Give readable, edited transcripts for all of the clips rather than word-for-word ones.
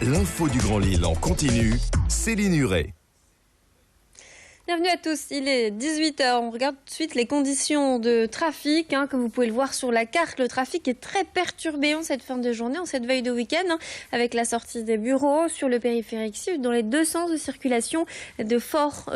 L'info du Grand Lille en continu, Céline Huret. Bienvenue à tous, il est 18h, on regarde tout de suite les conditions de trafic. Comme vous pouvez le voir sur la carte, le trafic est très perturbé en cette fin de journée, en cette veille de week-end, avec la sortie des bureaux sur le périphérique sud, dans les deux sens de circulation, de forts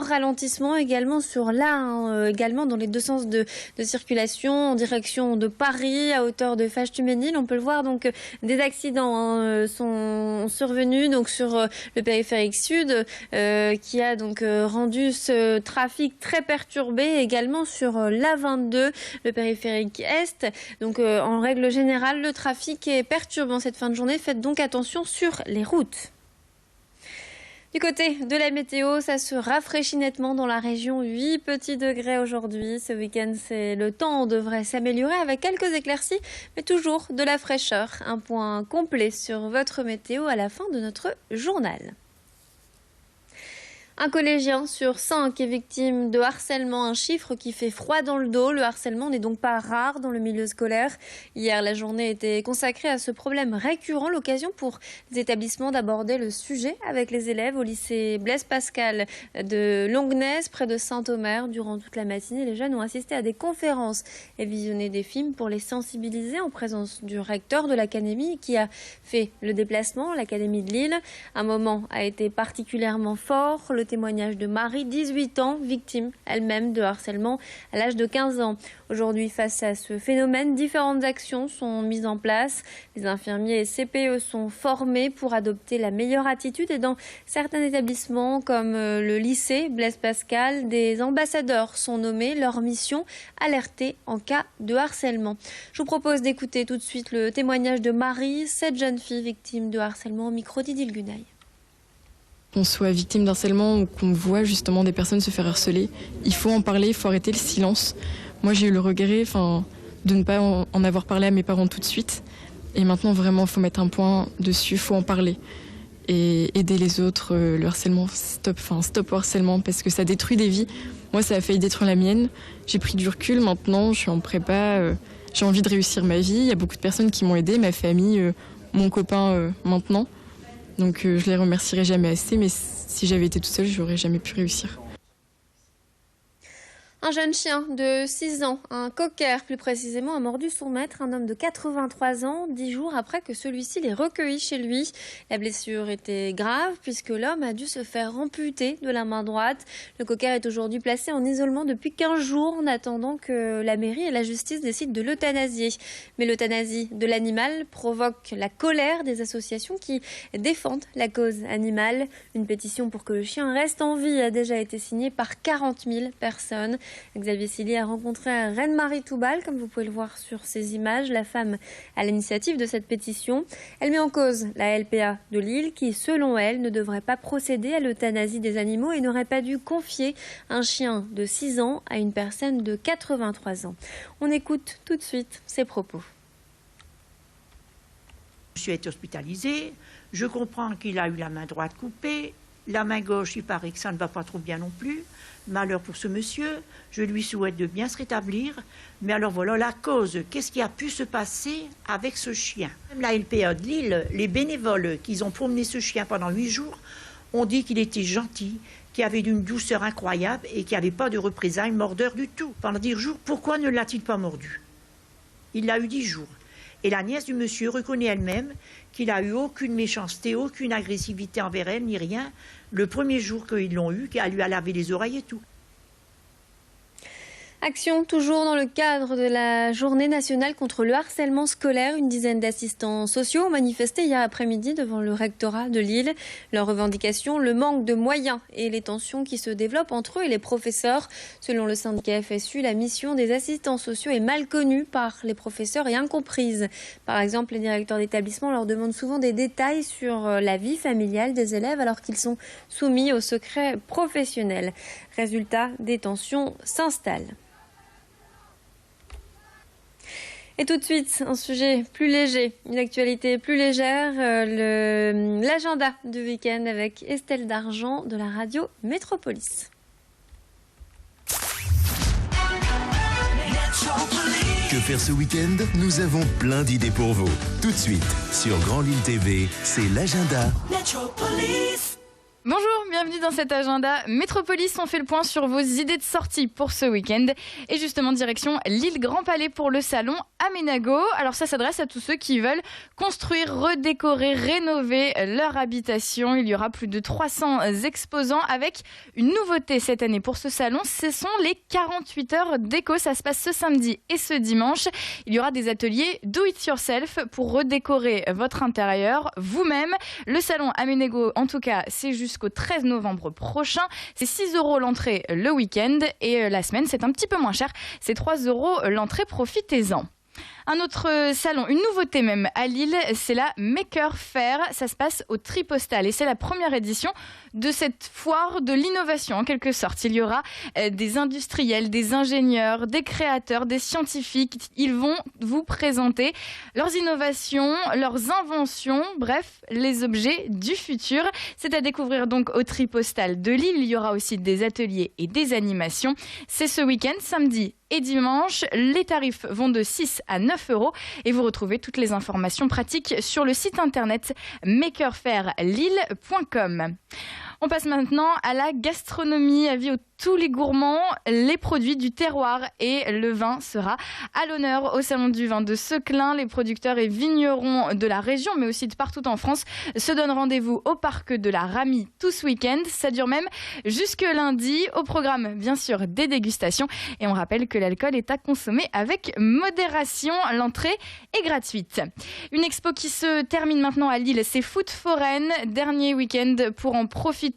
ralentissements également sur également dans les deux sens de circulation, en direction de Paris, à hauteur de Fâche-Tuménil. On peut le voir, donc des accidents sont survenus donc sur le périphérique sud, qui a donc rendu ce trafic très perturbé également sur l'A22, le périphérique Est. Donc en règle générale, le trafic est perturbé en cette fin de journée. Faites donc attention sur les routes. Du côté de la météo, ça se rafraîchit nettement dans la région, 8 petits degrés aujourd'hui. Ce week-end, le temps devrait s'améliorer avec quelques éclaircies, mais toujours de la fraîcheur. Un point complet sur votre météo à la fin de notre journal. Un collégien sur 5 est victime de harcèlement, un chiffre qui fait froid dans le dos. Le harcèlement n'est donc pas rare dans le milieu scolaire. Hier, la journée était consacrée à ce problème récurrent, l'occasion pour les établissements d'aborder le sujet avec les élèves au lycée Blaise Pascal de Longnes, près de Saint-Omer. Durant toute la matinée, les jeunes ont assisté à des conférences et visionné des films pour les sensibiliser en présence du recteur de l'académie qui a fait le déplacement, l'académie de Lille. Un moment a été particulièrement fort. Le témoignage de Marie, 18 ans, victime elle-même de harcèlement à l'âge de 15 ans. Aujourd'hui, face à ce phénomène, différentes actions sont mises en place. Les infirmiers et CPE sont formés pour adopter la meilleure attitude et dans certains établissements comme le lycée Blaise Pascal, des ambassadeurs sont nommés. Leur mission, alerter en cas de harcèlement. Je vous propose d'écouter tout de suite le témoignage de Marie, cette jeune fille victime de harcèlement au micro d'Idil Gunaï. Qu'on soit victime d'harcèlement ou qu'on voit justement des personnes se faire harceler, il faut en parler, il faut arrêter le silence. Moi j'ai eu le regret de ne pas en avoir parlé à mes parents tout de suite. Et maintenant vraiment il faut mettre un point dessus, il faut en parler. Et aider les autres, le harcèlement, stop au harcèlement parce que ça détruit des vies. Moi ça a failli détruire la mienne, j'ai pris du recul, maintenant je suis en prépa, j'ai envie de réussir ma vie. Il y a beaucoup de personnes qui m'ont aidé, ma famille, mon copain maintenant. Donc je les remercierai jamais assez, mais si j'avais été toute seule, j'aurais jamais pu réussir. Un jeune chien de 6 ans, un cocker plus précisément, a mordu son maître, un homme de 83 ans, 10 jours après que celui-ci l'ait recueilli chez lui. La blessure était grave puisque l'homme a dû se faire amputer de la main droite. Le cocker est aujourd'hui placé en isolement depuis 15 jours en attendant que la mairie et la justice décident de l'euthanasier. Mais l'euthanasie de l'animal provoque la colère des associations qui défendent la cause animale. Une pétition pour que le chien reste en vie a déjà été signée par 40 000 personnes. Xavier Silly a rencontré Reine-Marie Toubal, comme vous pouvez le voir sur ces images, la femme à l'initiative de cette pétition. Elle met en cause la LPA de Lille qui, selon elle, ne devrait pas procéder à l'euthanasie des animaux et n'aurait pas dû confier un chien de 6 ans à une personne de 83 ans. On écoute tout de suite ses propos. Monsieur est hospitalisé, je comprends qu'il a eu la main droite coupée, la main gauche, il paraît que ça ne va pas trop bien non plus. Malheur pour ce monsieur, je lui souhaite de bien se rétablir. Mais alors voilà la cause. Qu'est-ce qui a pu se passer avec ce chien? Même la LPA de Lille, les bénévoles qui ont promené ce chien pendant 8 jours ont dit qu'il était gentil, qu'il avait d'une douceur incroyable et qu'il n'y avait pas de représailles mordeur du tout. Pendant 10 jours, pourquoi ne l'a-t-il pas mordu? Il l'a eu 10 jours. Et la nièce du monsieur reconnaît elle-même qu'il n'a eu aucune méchanceté, aucune agressivité envers elle, ni rien. Le premier jour qu'ils l'ont eu, qu'elle lui a lavé les oreilles et tout. Action toujours dans le cadre de la journée nationale contre le harcèlement scolaire. Une dizaine d'assistants sociaux ont manifesté hier après-midi devant le rectorat de Lille. Leur revendication, le manque de moyens et les tensions qui se développent entre eux et les professeurs. Selon le syndicat FSU, la mission des assistants sociaux est mal connue par les professeurs et incomprise. Par exemple, les directeurs d'établissement leur demandent souvent des détails sur la vie familiale des élèves alors qu'ils sont soumis au secret professionnel. Résultat, des tensions s'installent. Et tout de suite, un sujet plus léger, une actualité plus légère, l'agenda du week-end avec Estelle Dargent de la radio Métropolis. Métropolis. Que faire ce week-end? Nous avons plein d'idées pour vous. Tout de suite, sur Grand Lille TV, c'est l'agenda. Bonjour, bienvenue dans cet agenda Métropolis. On fait le point sur vos idées de sortie pour ce week-end. Et justement, direction Lille Grand Palais pour le salon Aménago. Alors ça s'adresse à tous ceux qui veulent construire, redécorer, rénover leur habitation. Il y aura plus de 300 exposants avec une nouveauté cette année pour ce salon. Ce sont les 48 heures déco. Ça se passe ce samedi et ce dimanche. Il y aura des ateliers do it yourself pour redécorer votre intérieur vous-même. Le salon Aménago, en tout cas, c'est jusqu'au 13 novembre prochain. C'est 6 € l'entrée le week-end et la semaine, c'est un petit peu moins cher. C'est 3 € l'entrée, profitez-en. Un autre salon, une nouveauté même à Lille, c'est la Maker Faire. Ça se passe au Tripostal et c'est la première édition de cette foire de l'innovation en quelque sorte. Il y aura des industriels, des ingénieurs, des créateurs, des scientifiques. Ils vont vous présenter leurs innovations, leurs inventions, bref, les objets du futur. C'est à découvrir donc au Tripostal de Lille. Il y aura aussi des ateliers et des animations. C'est ce week-end, samedi et dimanche. Les tarifs vont de 6 à 9 € et vous retrouvez toutes les informations pratiques sur le site internet makerfairlille.com. On passe maintenant à la gastronomie. Avis à tous les gourmands, les produits du terroir et le vin sera à l'honneur au Salon du Vin de Seclin. Les producteurs et vignerons de la région, mais aussi de partout en France, se donnent rendez-vous au parc de la Ramie tout ce week-end. Ça dure même jusque lundi. Au programme, bien sûr, des dégustations. Et on rappelle que l'alcool est à consommer avec modération. L'entrée est gratuite. Une expo qui se termine maintenant à Lille, c'est Foot Foraine. Dernier week-end pour en profiter.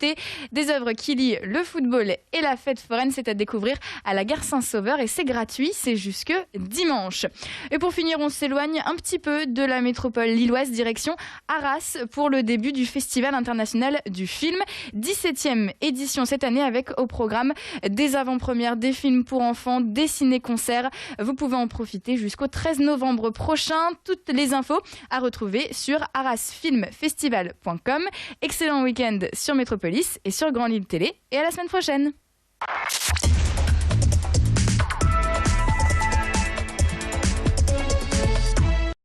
Des œuvres qui lient le football et la fête foraine, c'est à découvrir à la gare Saint-Sauveur et c'est gratuit, c'est jusque dimanche. Et pour finir, on s'éloigne un petit peu de la métropole lilloise, direction Arras pour le début du Festival international du film. 17e édition cette année avec au programme des avant-premières, des films pour enfants, des ciné-concerts. Vous pouvez en profiter jusqu'au 13 novembre prochain. Toutes les infos à retrouver sur arasfilmfestival.com. Excellent week-end sur Métropolis et sur Grand Lille Télé et à la semaine prochaine.